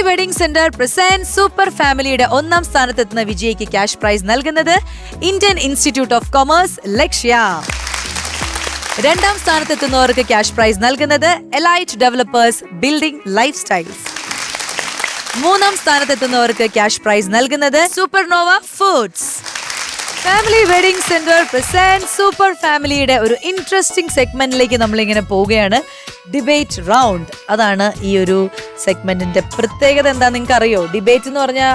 Wedding centre present super ഫാമിലിയുടെ ഒന്നാം സ്ഥാനത്തെത്തുന്ന വിജയിക്ക് cash prize നൽകുന്നത് ഇന്ത്യൻ ഇൻസ്റ്റിറ്റ്യൂട്ട് ഓഫ് കൊമേഴ്സ് ലക്ഷ്യ. രണ്ടാം സ്ഥാനത്തെത്തുന്നവർക്ക് ക്യാഷ് പ്രൈസ് നൽകുന്നത് elite developers building life styles. മൂന്നാം സ്ഥാനത്തെത്തുന്നവർക്ക് ക്യാഷ് പ്രൈസ് നൽകുന്നത് supernova foods. Family wedding centre present super ഫാമിലിയുടെ ഒരു ഇൻട്രസ്റ്റിംഗ് സെഗ്മെന്റിലേക്ക് നമ്മളിങ്ങനെ പോവുകയാണ്. Debate round. അതാണ് ഈ ഒരു സെഗ്മെന്റിന്റെ പ്രത്യേകത. എന്താ നിങ്ങൾക്ക് അറിയോ? ഡിബേറ്റ് എന്ന് പറഞ്ഞാൽ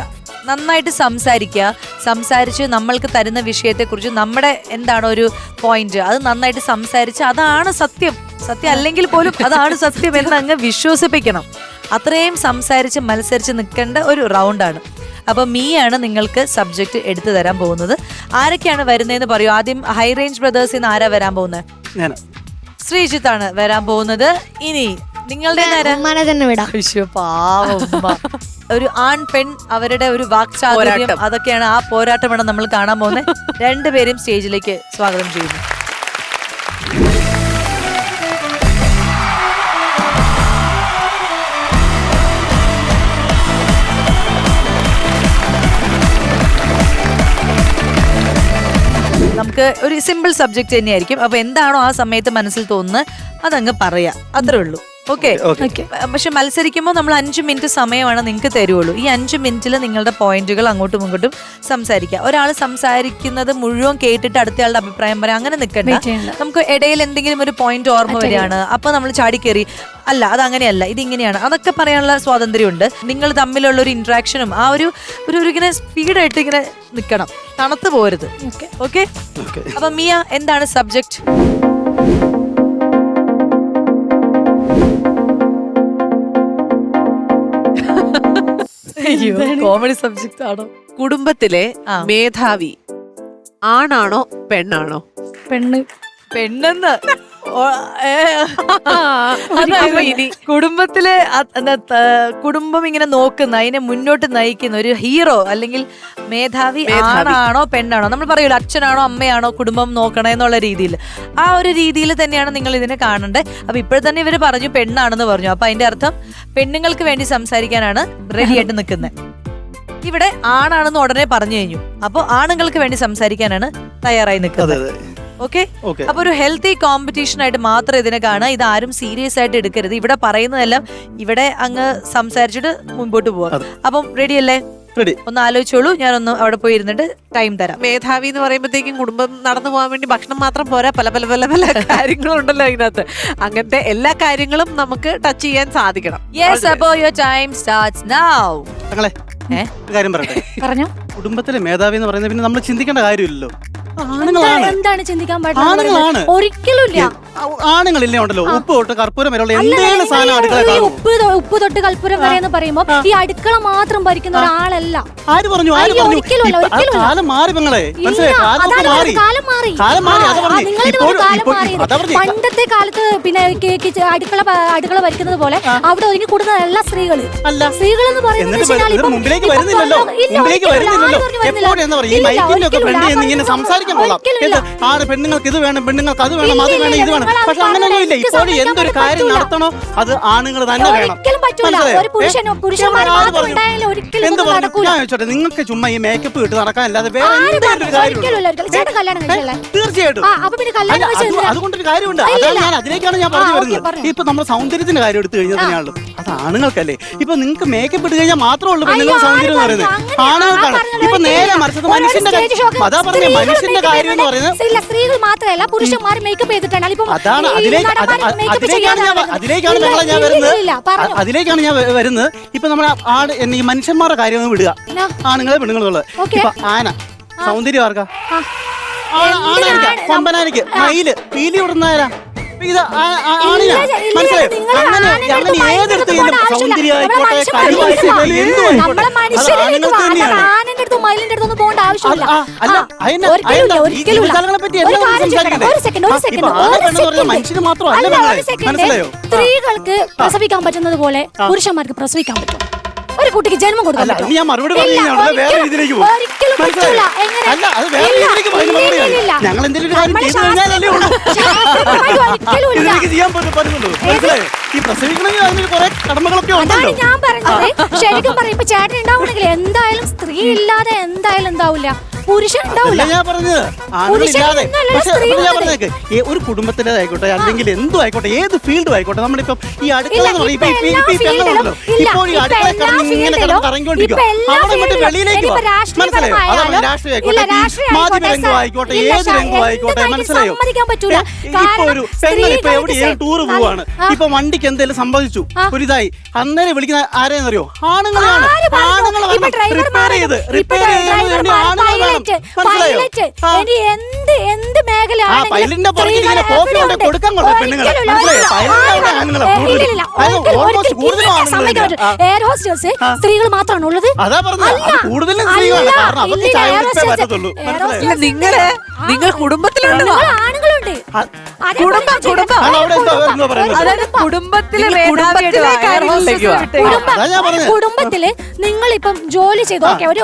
നന്നായിട്ട് സംസാരിച്ച് നമ്മൾക്ക് തരുന്ന വിഷയത്തെക്കുറിച്ച് നമ്മുടെ എന്താണ് ഒരു പോയിന്റ് അത് നന്നായിട്ട് സംസാരിച്ച് അതാണ് സത്യം അല്ലെങ്കിൽ പോലും അതാണ് സത്യം എന്ന് അങ്ങ് വിശ്വസിപ്പിക്കണം. അത്രയും സംസാരിച്ച് മത്സരിച്ച് നിൽക്കേണ്ട ഒരു റൗണ്ടാണ്. അപ്പൊ മീയാണ് നിങ്ങൾക്ക് സബ്ജക്ട് എടുത്തു തരാൻ പോകുന്നത്. ആരൊക്കെയാണ് വരുന്നതെന്ന് പറയൂ. ആദ്യം ഹൈ റേഞ്ച് ബ്രദേഴ്സിൽ നിന്ന് ആരാ വരാൻ പോകുന്നത്? ശ്രീജിത്താണ് വരാൻ പോകുന്നത്. ഇനി നിങ്ങളുടെ ഒരു ആൺ പെൺ അവരുടെ ഒരു വാക്ചാതുര്യം അതൊക്കെയാണ്. ആ പോരാട്ടമാണ് നമ്മൾ കാണാൻ പോകുന്നത്. രണ്ടുപേരും സ്റ്റേജിലേക്ക് സ്വാഗതം ചെയ്യുന്നു. നമുക്ക് ഒരു സിമ്പിൾ സബ്ജക്ട് തന്നെയായിരിക്കും. അപ്പൊ എന്താണോ ആ സമയത്ത് മനസ്സിൽ തോന്നുന്നത് അതങ്ങ് പറയാം, അത്രേ ഉള്ളൂ. ഓക്കെ. പക്ഷെ മത്സരിക്കുമ്പോൾ നമ്മൾ 5 മിനിറ്റ് സമയമാണ് നിങ്ങൾക്ക് തരുള്ളൂ. ഈ 5 മിനിറ്റിൽ നിങ്ങളുടെ പോയിന്റുകൾ അങ്ങോട്ടും ഇങ്ങോട്ടും സംസാരിക്കുക. ഒരാൾ സംസാരിക്കുന്നത് മുഴുവൻ കേട്ടിട്ട് അടുത്തയാളുടെ അഭിപ്രായം പറയാം, അങ്ങനെ നിൽക്കണ്ട. നമുക്ക് ഇടയിൽ എന്തെങ്കിലും ഒരു പോയിന്റ് ഓർമ്മ വരികയാണ്, അപ്പൊ നമ്മൾ ചാടിക്കേറി അല്ല അതങ്ങനെയല്ല ഇതിങ്ങനെയാണ് അതൊക്കെ പറയാനുള്ള സ്വാതന്ത്ര്യമുണ്ട്. നിങ്ങൾ തമ്മിലുള്ള ഒരു ഇന്ററാക്ഷനും ആ ഒരു ഇങ്ങനെ സ്പീഡായിട്ട് ഇങ്ങനെ നിൽക്കണം, തണുത്ത് പോരുത്. ഓക്കെ. അപ്പൊ മിയ, എന്താണ് സബ്ജക്ട്? കോമഡി സബ്ജക്റ്റ് ആണോ? കുടുംബത്തിലെ മേധാവി ആണാണോ പെണ്ണാണോ? പെണ്ണെന്ന് ഇനി കുടുംബത്തിലെ കുടുംബം ഇങ്ങനെ നോക്കുന്ന അതിനെ മുന്നോട്ട് നയിക്കുന്ന ഒരു ഹീറോ അല്ലെങ്കിൽ മേധാവി ആണാണോ പെണ്ണാണോ? നമ്മൾ പറയൂല അച്ഛനാണോ അമ്മയാണോ കുടുംബം നോക്കണേ എന്നുള്ള രീതിയിൽ. ആ ഒരു രീതിയിൽ തന്നെയാണ് നിങ്ങൾ ഇതിനെ കാണണ്ടേ. അപ്പൊ ഇപ്പോഴത്തന്നെ ഇവര് പറഞ്ഞു പെണ്ണാണെന്ന് പറഞ്ഞു. അപ്പൊ അതിന്റെ അർത്ഥം പെണ്ണുങ്ങൾക്ക് വേണ്ടി സംസാരിക്കാനാണ് റെഡി ആയിട്ട് നിൽക്കുന്നത്. ഇവിടെ ആണാണെന്ന് ഉടനെ പറഞ്ഞു കഴിഞ്ഞു. അപ്പൊ ആണുങ്ങൾക്ക് വേണ്ടി സംസാരിക്കാനാണ് തയ്യാറായി നിൽക്കുന്നത്. ഓക്കെ. അപ്പൊ ഒരു ഹെൽത്തി കോമ്പറ്റീഷൻ ആയിട്ട് മാത്രം ഇതിനെ കാണുക. ഇത് ആരും സീരിയസ് ആയിട്ട് എടുക്കരുത്. ഇവിടെ പറയുന്നതെല്ലാം ഇവിടെ അങ്ങ് സംസാരിച്ചിട്ട് മുമ്പോട്ട് പോവാം. അപ്പം റെഡി അല്ലേ? ഒന്ന് ആലോചിച്ചോളൂ. ഞാനൊന്ന് അവിടെ പോയി ഇരുന്നിട്ട് ടൈം തരാം. മേധാവി എന്ന് പറയുമ്പോഴത്തേക്കും കുടുംബം നടന്നു പോകാൻ വേണ്ടി ഭക്ഷണം മാത്രം പോരാ, പല പല പല പല കാര്യങ്ങളുണ്ടല്ലോ അതിനകത്ത്. അങ്ങനത്തെ എല്ലാ കാര്യങ്ങളും നമുക്ക് ടച്ച് ചെയ്യാൻ സാധിക്കണം. യെസ്, അപ്പോ യുവർ ടൈം സ്റ്റാർട്ട്സ് നൗ. കാര്യം പറയട്ടെ. പറഞ്ഞോ. കുടുംബത്തിലെ മേധാവി എന്ന് പറയുന്നത് പിന്നെ നമ്മൾ ചിന്തിക്കേണ്ട കാര്യമില്ലല്ലോ. എന്താണ് ചിന്തിക്കാൻ പാടില്ല? ഒരിക്കലും ആണുങ്ങളില്ലേ ഉണ്ടല്ലോ, ഉപ്പ് തൊട്ട് കർപ്പൂരം വരെയുള്ള എന്തെങ്കിലും സാധനം അടുക്കള. ഉപ്പ് തൊട്ട് കർപ്പൂരം വരെ എന്ന് പറയുമ്പോ ഈ അടുക്കള മാത്രം ഭരിക്കുന്ന ഒരാളല്ല. ആര് പറഞ്ഞു? കാലം മാറി പെങ്ങളെ, പണ്ടത്തെ കാലത്ത് പിന്നെ അടുക്കള ഭരിക്കുന്നത് പോലെ അവിടെ ഒതുങ്ങി കൂടുന്ന എല്ലാ സ്ത്രീകള് എന്ന് പറയുന്നത് പെണ്ണുങ്ങൾക്ക് ഇത് വേണം, പെണ്ണുങ്ങൾക്ക് അത് വേണം, അത് വേണം, ഇത് വേണം. പക്ഷെ അങ്ങനെയൊന്നും ഇല്ല. ഇപ്പോഴും എന്തൊരു കാര്യം നടത്തണോ അത് ആണുങ്ങൾ തന്നെ വേണം. ഞാൻ ചോദിച്ചോട്ടെ, നിങ്ങൾക്ക് ചുമ്മാ ഈ മേക്കപ്പ് ഇട്ട് നടക്കാൻ അല്ലാതെ വേറെ തീർച്ചയായിട്ടും അതുകൊണ്ടൊരു കാര്യമുണ്ട്. അതാണ് ഞാൻ അതിലേക്കാണ് ഞാൻ പറഞ്ഞു വരുന്നത്. ഇപ്പൊ നമ്മുടെ സൗന്ദര്യത്തിന്റെ കാര്യം എടുത്തു കഴിഞ്ഞാൽ തന്നെയാണല്ലോ അത് ആണുങ്ങൾക്കല്ലേ. ഇപ്പൊ നിങ്ങൾക്ക് മേക്കപ്പ് ഇട്ട് കഴിഞ്ഞാൽ മാത്രമേ ഉള്ളൂ പെണ്ണുങ്ങളുടെ സൗന്ദര്യം എന്ന് പറയുന്നത്. ആണുങ്ങൾക്കാണ്. ഇപ്പൊ നേരെ മറിച്ചത് മനുഷ്യന്റെ അതാ പറഞ്ഞ മനുഷ്യന്റെ കാര്യം എന്ന് പറയുന്നത് സ്ത്രീകൾ മാത്രമല്ല പുരുഷന്മാർ മേക്കപ്പ് ചെയ്തിട്ടാണ്. അതാണ് അതിലേക്കാണ് ഞാൻ വരുന്നത്. ഇപ്പൊ നമ്മളെ ഈ മനുഷ്യന്മാരുടെ കാര്യം ഒന്ന് വിടുക, ആണുങ്ങളെ പെണ്ണുങ്ങളുള്ളത്. ഇപ്പൊ ആന സൗന്ദര്യം ആർക്കാ? കൊമ്പനാനിക്ക്. മയില് പീലി വിടുന്നവരാ? ഇത് ആണിനാ. മനസ്സിലായോ? അങ്ങനെ ഏതെടുത്ത് സൗന്ദര്യമായിക്കോട്ടെ മനുഷ്യന് മാത്രമല്ല. മനസ്സിലായോ? സ്ത്രീകൾക്ക് പ്രസവിക്കാൻ പറ്റുന്നത് പോലെ പുരുഷന്മാർക്ക് പ്രസവിക്കാൻ പറ്റും. ഒരു ഒരു കുട്ടിക്ക് ജന്മം കൊടുക്കാൻ അല്ല, പറ്റുമോ? അത് ഞാൻ മറുപടി ഇല്ല, പറഞ്ഞു കഴിഞ്ഞാൽ വേറെ ഒരിക്കലും- രീതിയിലേക്ക് പോകും. ഒരിക്കലും മനസ്സിലായോ? പറ്റൂല. എങ്ങനെ? അല്ല, അത് വേറെ ഇല്ല, രീതിയിലേക്ക് പോകും. അതിന് ഇല്ല, മറുപടി ഇല്ല. ഞങ്ങൾ എന്തെങ്കിലും ഒരു കാര്യം നമ്മള് ചെയ്തു കഴിഞ്ഞാലല്ലേ ഉള്ളൂ. ശാസ്ത്രപരമായിട്ട് ഒരിക്കലും ഇല്ല. ഇതിലേക്ക് ചെയ്യാൻ പറ്റുന്നുള്ളൂ. മനസ്സിലായോ? ഈ പ്രസവിക്കണമെങ്കിൽ അതിന് കുറെ കടമകളൊക്കെ അതാണ് ഉണ്ടല്ലോ. ഞാൻ പറഞ്ഞത്. ശരിക്കും പറയും ഇപ്പൊ ചേട്ടൻ ഉണ്ടാവണമെങ്കിൽ എന്തായാലും സ്ത്രീ ഇല്ലാതെ എന്തായാലും ഉണ്ടാവില്ല, പുരുഷൻ ഉണ്ടാവില്ല. അതല്ല ഞാൻ പറഞ്ഞത്, ആണുങ്ങളില്ലാതെ. പുരുഷനൊന്നുമല്ല, പക്ഷെ സ്ത്രീ ഞാൻ ഉള്ളത്. പറഞ്ഞേക്ക്, ഒരു കുടുംബത്തിലേതായിക്കോട്ടെ അല്ലെങ്കിൽ എന്തും ആയിക്കോട്ടെ, ഏത് ഫീൽഡും ആയിക്കോട്ടെ, നമ്മളിപ്പം ഈ അടുക്കള ഇല്ല, എന്ന് പറയും, ഇപ്പൊ എല്ലാ പെണ്ണുണ്ടല്ലോ, ഫീൽഡിലും ഇപ്പോൾ ഈ ഇല്ല, അടുക്കള ഇപ്പൊ കിടന്ന് ഇങ്ങനെ എല്ലാ കിടന്ന് കറങ്ങിക്കൊണ്ടിരിക്കും. ഇപ്പൊ എല്ലാ അവിടെ മറ്റേ ഫീൽഡിലും വെളിയിലേക്ക് ഇനിയിപ്പോ വാ. മനസ്സിലായോ? അതാണ് രാഷ്ട്രീയപരമായാലും രാഷ്ട്രീയം ഇല്ല, ആയിക്കോട്ടെ, രാഷ്ട്രീയം മാധ്യമ ആയിക്കോട്ടെ, രംഗം ആയിക്കോട്ടെ, ഇല്ല, ഏത് രംഗം ആയിക്കോട്ടെ, എന്ത് മനസ്സിലായോ? സമ്മതിക്കാൻ പറ്റൂല. ഇപ്പൊ ഒരു പെങ്ങൾ ഇപ്പൊ എവിടെ ഏത് ടൂറ് പോവാണ്, ഇപ്പൊ വണ്ടിക്ക് എന്തെങ്കിലും സംഭവിച്ചു, ഒരു ഇതായി, അന്നേരം വിളിക്കുന്ന ആരെയെന്നറിയോ? ആണുങ്ങളെയാണ്. ആര് പറഞ്ഞു? ആണുങ്ങൾ ഇപ്പൊ റിപ്പയർ ചെയ്ത് വേണ്ടി ആണുങ്ങൾ വേണം. മനസ്സിലായോ? ഇനി എന്ത് മേഖല ആ പൈലറ്റിന്റെ പുറകിൽ ഇങ്ങനെ കോപ്പി കൊണ്ട് കൊടുക്കാൻ കൊള്ളാം പെണ്ണുങ്ങളെ. മനസ്സിലായോ? പൈലറ്റിന്റെ ആണുങ്ങളെ കൂടുതൽ. അത് ഓൾമോസ്റ്റ് കൂടുതലും ആണുങ്ങൾ. എയർ ഹോസ്റ്റേഴ്സ് സ്ത്രീകൾ മാത്രമാണ് ഉള്ളത്. അതാ പറഞ്ഞത്, അത് കൂടുതലും സ്ത്രീകളാണ്. കാരണം അവർക്ക് ചായ കുടിച്ചേ പറ്റത്തുള്ളൂ. മനസ്സിലായോ? നിങ്ങൾ കുടുംബത്തിലുണ്ട് ആണുങ്ങളുണ്ട്. അത് അവിടെ എന്തോ പറയുന്നത്. അതായത് കുടുംബത്തിലെ കുടുംബത്തിലെ കാര്യങ്ങളിലേക്ക് വാ. അതാ ഞാൻ പറഞ്ഞത്. കുടുംബത്തില് നിങ്ങളിപ്പം ജോലി ചെയ്തു, ഓക്കെ, ഒരു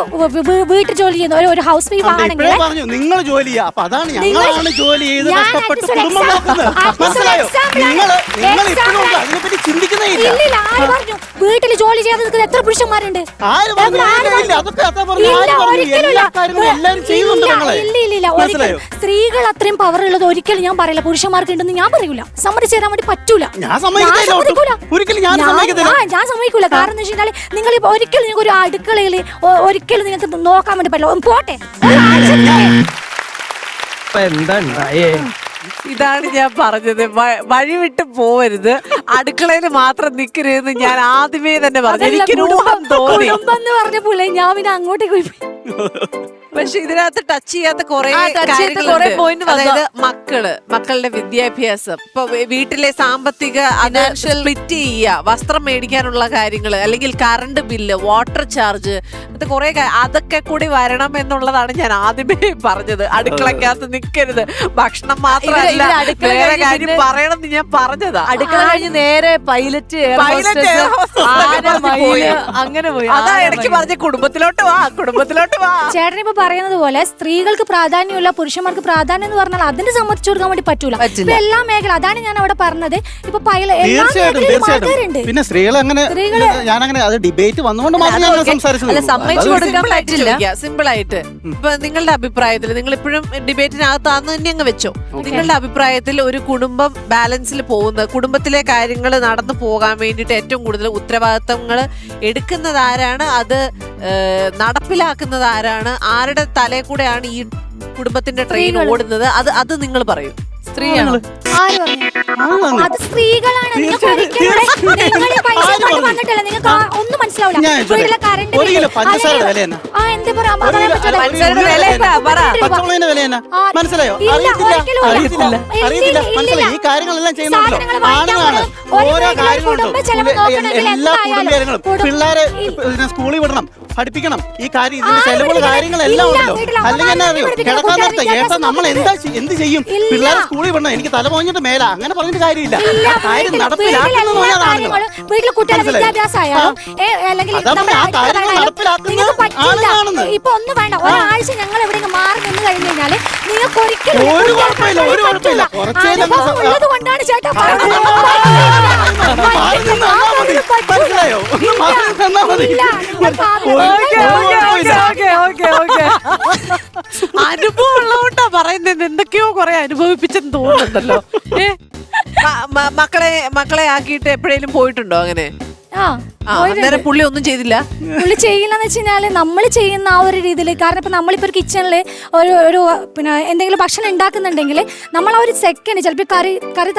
വീട്ടിൽ ജോലി ചെയ്യുന്ന ഒരു ഹൗസ് വൈഫ് ആണെങ്കിൽ ഇപ്പഴേ പറഞ്ഞു നിങ്ങൾ ജോലി ചെയ്യാം. അപ്പൊ അതാണ് ഞങ്ങളാണ് ജോലി ചെയ്ത് ഞാൻ കഷ്ടപ്പെട്ട് ഒരു കുടുംബം example- നോക്കുന്നത്. അത് മനസ്സിലായോ? example ആണ്. നിങ്ങൾ ഇപ്പോഴും Example. അതിനെപ്പറ്റി ചിന്തിക്കുന്നേ ഇല്ല. ഇല്ലില്ല, ആര് പറഞ്ഞു? വീട്ടിൽ ജോലി ചെയ്യാതെ നിൽക്കുന്ന എത്ര പുരുഷന്മാരുണ്ട്? ആര് പറഞ്ഞു? ആര് ഇല്ല, അതൊക്കെ അതാ പറഞ്ഞു. ഇല്ല, ആര് പറഞ്ഞു? ഒരിക്കലും എല്ലാ ഇല്ല. കാര്യങ്ങളും എല്ലാവരും ചെയ്യുന്നുണ്ട് ഇല്ല, ഞങ്ങളെ. ഇല്ല, മനസ്സിലായോ? ഒരിക്കലും സ്ത്രീകൾ അത്രയും പവർ ഉള്ളത് ഒരിക്കലും ഞാൻ പറയില്ല പുരുഷന്മാർക്ക് ഉണ്ടെന്ന് ഞാൻ പറയൂല. സമ്മതിച്ചു തരാൻ വേണ്ടി പറ്റൂല. ഞാൻ സമ്മതിക്കത്തില്ല ഒട്ടും. സമ്മതിക്കൂല. ഒരിക്കലും ഞാൻ സമ്മതിക്കത്തില്ല. ഞാൻ സമ്മതിക്കൂല. കാരണം എന്ന് വെച്ചാൽ നിങ്ങൾ ഇപ്പൊ ഒരിക്കലും നിങ്ങൾക്ക് ഒരു അടുക്കളയിൽ ഒരിക്കലും നിങ്ങൾക്ക് നോക്കാൻ വേണ്ടി പറ്റില്ല. പോട്ടെ, ഒരാഴ്ച എന്താ ഉണ്ടായേ? ഇതാണ് ഞാൻ പറഞ്ഞത്, വഴിവിട്ട് പോവരുത്, അടുക്കളയിൽ മാത്രം നിൽക്കരുതെന്ന് ഞാൻ ആദ്യമേ തന്നെ പറഞ്ഞു. അതല്ല, എനിക്ക് ഊഹം തോന്നി. കുടുംബം എന്ന് പറഞ്ഞ പോലെ ഞാൻ പിന്നെ അങ്ങോട്ടേക്ക് പോയി. പക്ഷെ ഇതിനകത്ത് ടച്ച് ചെയ്യാത്ത കുറെ touch ചെയ്യാത്ത കുറെ point വന്നു. അതായത് മക്കളുടെ വിദ്യാഭ്യാസം, ഇപ്പൊ വീട്ടിലെ സാമ്പത്തിക സ്പ്ലിറ്റ് ചെയ്യുക, വസ്ത്രം മേടിക്കാനുള്ള കാര്യങ്ങള്, അല്ലെങ്കിൽ കറണ്ട് ബില്ല്, വാട്ടർ ചാർജ്, അത് കുറെ അതൊക്കെ കൂടി വരണം എന്നുള്ളതാണ് ഞാൻ ആദ്യമേ പറഞ്ഞത്. അടുക്കളക്കകത്ത് നിൽക്കരുത്, ഭക്ഷണം മാത്രമല്ല ഇവര് അടുക്കള വേറെ കഴിഞ്ഞ് കാര്യം പിന്നെ പറയണം എന്ന് ഞാൻ പറഞ്ഞതാ. അടുക്കള കഴിഞ്ഞ് നേരെ പൈലറ്റ് അങ്ങനെ പോയി. അതാ ഇടയ്ക്ക് പറഞ്ഞ കുടുംബത്തിലോട്ട് വാ, കുടുംബത്തിലോട്ട് വാ. ചേട്ടൻ ഇപ്പൊ പറയുന്നത് പോലെ സ്ത്രീകൾക്ക് പ്രാധാന്യമില്ല, പുരുഷന്മാർക്ക് പ്രാധാന്യം എന്ന് പറഞ്ഞാൽ അതിന് സമ്മതിച്ചു കൊടുക്കാൻ വേണ്ടി പറ്റൂല. ഇപ്പൊ എല്ലാ മേഖല, അതാണ് ഞാൻ അവിടെ പറഞ്ഞത്. ഇപ്പൊ തീർച്ചയായിട്ടും. പിന്നെ സ്ത്രീകൾ അങ്ങനെ ഞാനങ്ങനെ അത് ഡിബേറ്റ് വന്നുകൊണ്ട് മാത്രം ഞാൻ സംസാരിച്ചത്. സമ്മതിച്ചു കൊടുക്കാൻ പറ്റില്ല. സിമ്പിൾ ആയിട്ട് ഇപ്പൊ നിങ്ങളുടെ അഭിപ്രായത്തിൽ, നിങ്ങൾ ഇപ്പോഴും ഡിബേറ്റിനകത്താന്ന് തന്നെ അങ്ങ് വെച്ചോ, നിങ്ങളുടെ അഭിപ്രായത്തിൽ ഒരു കുടുംബം ബാലൻസിൽ പോകുന്ന, കുടുംബത്തിലെ കാര്യങ്ങൾ നടന്നു പോകാൻ വേണ്ടിയിട്ട് ഏറ്റവും കൂടുതൽ ഉത്തരവാദിത്തങ്ങൾ എടുക്കുന്നത് ആരാണ്, അത് നടപ്പിലാക്കുന്നത് ആരാണ്, ആരുടെ തലേ കൂടെയാണ് ഈ കുടുംബത്തിന്റെ ട്രെയിൻ ഓടുന്നത്, അത് നിങ്ങൾ പറയൂ. സ്ത്രീയാണ്. ആര് പറഞ്ഞു? അത് സ്ത്രീകളാണ്. നിങ്ങൾക്ക് ഒരിക്കലും നിങ്ങൾ ഈ പൈസ കൊണ്ട് വന്നിട്ടില്ല, നിങ്ങൾക്ക് ഒന്നും മനസ്സിലാവില്ല. വീട്ടിലെ കറണ്ട് ഒരു കിലോ പഞ്ചസാരയുടെ വില എന്നാ? എന്താ പറയാ പഞ്ചസാരയുടെ വില എന്താ? പറ. പച്ചമുളകിന്റെ വില എന്നാ? മനസ്സിലായോ? ഒരിക്കലും അറിയത്തില്ല. മനസ്സിലായി. ഈ കാര്യങ്ങളെല്ലാം ചെയ്യുന്നുണ്ടല്ലോ ആണുങ്ങളാണ്. ഓരോ കാര്യങ്ങളുണ്ടോ, എല്ലാ കുടുംബകാര്യങ്ങളും, പിള്ളേരെ സ്കൂളിൽ വിടണം, പഠിപ്പിക്കണം, ഈ കാര്യം ഇതിന്റെ ചെലവുകൾ കാര്യങ്ങളെല്ലാം ഉണ്ടല്ലോ. അല്ലെങ്കിൽ എന്നാ അറിയോ, കിടക്കാൻ നേരത്തെ ഏട്ടാ നമ്മൾ എന്ത് ചെയ്യും, പിള്ളേരെ സ്കൂളിൽ വിടണം, എനിക്ക് തല പോഞ്ഞിട്ട് മേല, അങ്ങനെ പറഞ്ഞിട്ട് കാര്യമില്ല. കാര്യം നടപ്പിലാക്കുന്നത് ആണുങ്ങൾ. വീട്ടിലെ കുട്ടികളുടെ വിദ്യാഭ്യാസമായാലും അല്ലെങ്കിൽ ആണുങ്ങളാണെന്ന്. ഇപ്പൊ ഒന്നും വേണ്ട, ഒരാഴ്ച ഞങ്ങൾ എവിടെയെങ്കിലും മാറി നിന്ന് കഴിഞ്ഞു കഴിഞ്ഞാല് നിങ്ങൾക്ക് ഒരിക്കലും ഒരു കുഴപ്പമില്ല, ഒരു കുഴപ്പമില്ല. കുറച്ചേ ഉള്ളത് കൊണ്ടാണ് ചേട്ടാ മനസ്സിലായോ? ഒന്ന് മാറി തന്നാ മതി. അനുഭവം ഉള്ളതുകൊണ്ടാ പറയുന്നത്, എന്തൊക്കെയോ കുറെ അനുഭവിപ്പിച്ചെന്ന് തോന്നുന്നുണ്ടല്ലോ. മക്കളെ ആക്കിയിട്ട് എപ്പോഴേലും പോയിട്ടുണ്ടോ അങ്ങനെ? അന്നേരം പുള്ളി ഒന്നും ചെയ്തില്ല. പുള്ളി ചെയ്യില്ലെന്ന് വെച്ച് കഴിഞ്ഞാല് നമ്മൾ ചെയ്യുന്ന ആ ഒരു രീതിയിൽ, കാരണം ഇപ്പൊ നമ്മളിപ്പോ ഒരു കിച്ചണില് ഒരു പിന്നെ എന്തെങ്കിലും ഭക്ഷണം ഉണ്ടാക്കുന്നുണ്ടെങ്കിൽ നമ്മൾ ആ ഒരു സെക്കൻഡ് ചിലപ്പോൾ കറി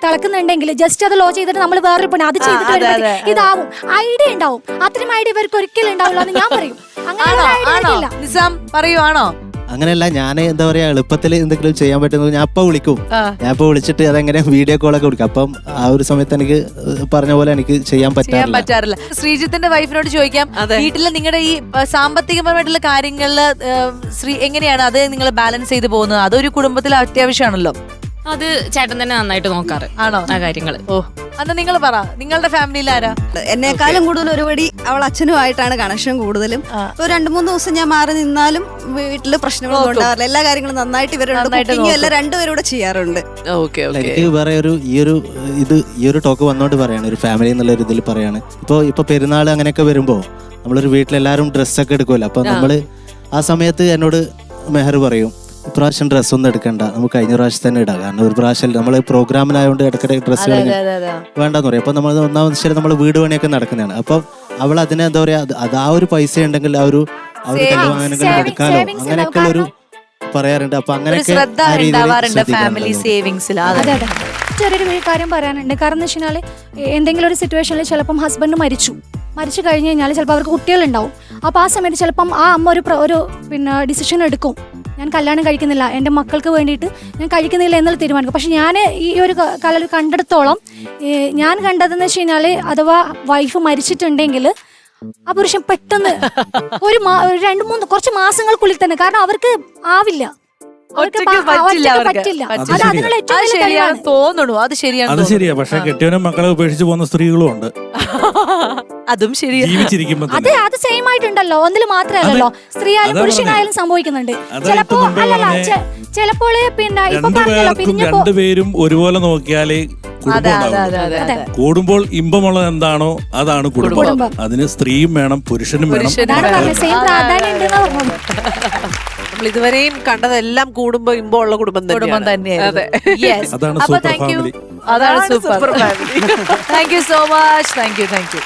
തിളക്കുന്നുണ്ടെങ്കിൽ ജസ്റ്റ് അത് ലോ ചെയ്തിട്ട് നമ്മൾ വേറൊരു പണി അത് ചെയ്തിട്ട് വരുമ്പോഴത്തേക്ക് ഇതാവും, ഐഡിയ ഉണ്ടാവും. അത്രയും ഐഡിയ ഇവർക്ക് ഒരിക്കലും ഉണ്ടാവില്ല എന്ന് ഞാൻ പറയും. അങ്ങനെ നിസാം പറയുവാണോ? അങ്ങനെയല്ല, ഞാൻ എന്താ പറയാ, എളുപ്പത്തിൽ എന്തെങ്കിലും ചെയ്യാൻ പറ്റുന്നത് ഞാൻ അപ്പൊ വിളിക്കും. ഞാൻ ഇപ്പൊ വിളിച്ചിട്ട് അതെങ്ങനെ വീഡിയോ കോളൊക്കെ വിളിക്കും. അപ്പം ആ ഒരു സമയത്ത് എനിക്ക് പറഞ്ഞ പോലെ എനിക്ക് ചെയ്യാൻ പറ്റാറില്ല. ശ്രീജിത്തിന്റെ വൈഫിനോട് ചോദിക്കാം, വീട്ടില് നിങ്ങളുടെ ഈ സാമ്പത്തികപരമായിട്ടുള്ള കാര്യങ്ങളില് എങ്ങനെയാണ് അത് നിങ്ങൾ ബാലൻസ് ചെയ്ത് പോകുന്നത്? അതൊരു കുടുംബത്തിൽ അത്യാവശ്യമാണല്ലോ. അത് ചേട്ടൻ തന്നെ നന്നായിട്ട് നോക്കാറ് ആണോ? ആ കാര്യങ്ങള്. ഓ അന്ന് നിങ്ങൾ പറ, നിങ്ങളുടെ ഫാമിലിയിൽ ആരാ? എന്നെക്കാളും കൂടുതൽ ഒരുപടി അവൾ അച്ഛനുമായിട്ടാണ് കണക്ഷൻ കൂടുതലും. ഇപ്പൊ 2-3 ദിവസം ഞാൻ മാറി നിന്നാലും വീട്ടില് പ്രശ്നങ്ങളൊന്നും ഉണ്ടാകാറില്ല. എല്ലാ കാര്യങ്ങളും നന്നായിട്ട് ഇവരുണ്ട്. കുക്കിങ്ങും എല്ലാം രണ്ടുപേരും കൂടെ ചെയ്യാറുണ്ട്. Okay okay. എനിക്ക് വേറെ ഈ ഒരു ടോക്ക് വന്നോണ്ട് പറയാണ്, ഒരു ഫാമിലി എന്നുള്ള ഒരു ഇതിൽ പറയാണ്. ഇപ്പൊ പെരുന്നാൾ അങ്ങനെയൊക്കെ വരുമ്പോ നമ്മളൊരു വീട്ടിലെല്ലാവരും ഡ്രസ്സൊക്കെ എടുക്കുമല്ലോ. അപ്പൊ നമ്മള് ആ സമയത്ത് എന്നോട് മെഹർ പറയും, ഇപ്രാവശ്യം ഡ്രസ്സ് ഒന്നും എടുക്കണ്ട, നമുക്ക് കഴിഞ്ഞ പ്രാവശ്യം തന്നെ ഇടാം. കാരണം ഒരു പ്രാവശ്യം നമ്മൾ പ്രോഗ്രാമിലായതുകൊണ്ട് ഇടയ്ക്കിടെ ഡ്രസ്സ് വേണ്ടെന്ന് പറയും. അപ്പൊ നമ്മൾ ഒന്നാമത് ശരി നമ്മൾ വീട് പണിയൊക്കെ നടക്കുന്നതാണ്. അപ്പൊ അവൾ അതിനെ എന്താ പറയാ, അത് ആ ഒരു പൈസ ഉണ്ടെങ്കിൽ ആ ഒരു കല്യാണം എടുക്കാലോ അങ്ങനെയൊക്കെ ഒരു പറയാറുണ്ട്. അപ്പൊ അങ്ങനെയൊക്കെ ശ്രദ്ധ ഉണ്ടാവാറുണ്ട് ഫാമിലി സേവിങ്സിൽ. അതെ അതെ. ചെറിയൊരു കാര്യം പറയാനുണ്ട്. കാരണം എന്ന് വെച്ചാൽ എന്തെങ്കിലും ഒരു സിറ്റുവേഷനിൽ ചിലപ്പം ഹസ്ബൻഡ് മരിച്ചു കഴിഞ്ഞ് കഴിഞ്ഞാൽ ചിലപ്പോൾ അവർക്ക് കുട്ടികളുണ്ടാവും. അപ്പോൾ ആ സമയത്ത് ചിലപ്പം ആ അമ്മ ഒരു പിന്നെ ഡിസിഷൻ എടുക്കും, ഞാൻ കല്യാണം കഴിക്കുന്നില്ല, എൻ്റെ മക്കൾക്ക് വേണ്ടിയിട്ട് ഞാൻ കഴിക്കുന്നില്ല എന്നുള്ള തീരുമാനിക്കും. പക്ഷെ ഞാൻ ഈ ഒരു കാലം കണ്ടെടുത്തോളം ഞാൻ കണ്ടതെന്ന് വെച്ച് കഴിഞ്ഞാൽ അഥവാ വൈഫ് മരിച്ചിട്ടുണ്ടെങ്കിൽ ആ പുരുഷൻ പെട്ടെന്ന് ഒരു 2-3 കുറച്ച് മാസങ്ങൾക്കുള്ളിൽ തന്നെ, കാരണം അവർക്ക് ആവില്ല, പറ്റില്ല. തോന്നുന്നു അത് ശരിയാണ്. അത് ശരിയാ. പക്ഷെ കെട്ടിയവനും മക്കളെ ഉപേക്ഷിച്ച് പോകുന്ന സ്ത്രീകളും ഉണ്ട്. അതും ശരിയാ. ജീവിച്ചിരിക്കുമ്പോ അതെ, അത് സെയിം ആയിട്ടുണ്ടല്ലോ, ഒന്നിൽ മാത്രമല്ലോ, സ്ത്രീയായാലും പുരുഷനായാലും സംഭവിക്കുന്നുണ്ട്. ചിലപ്പോ ചിലപ്പോൾ പിന്നെ ഇപ്പൊ പറഞ്ഞല്ലോ പിരിഞ്ഞപ്പോ രണ്ടുപേരും ഒരുപോലെ നോക്കിയാലേ കുടുംബം ഉണ്ടാവും. കൂടുമ്പോൾ ഇമ്പമുള്ളത് എന്താണോ അതാണ് കുടുംബം. അതിന് സ്ത്രീയും വേണം പുരുഷനും വേണം. സെയിം പ്രാധാന്യം ഉണ്ടെന്ന് പറഞ്ഞത്. നമ്മൾ ഇതുവരെയും കണ്ടതെല്ലാം കൂടുമ്പോ ഇമ്പോ ഉള്ള കുടുംബം തന്നെയാണ്. അതാണ് അപ്പൊ സൂപ്പർ ഫാമിലി. അതാണ് super family. Thank you so much. Thank you.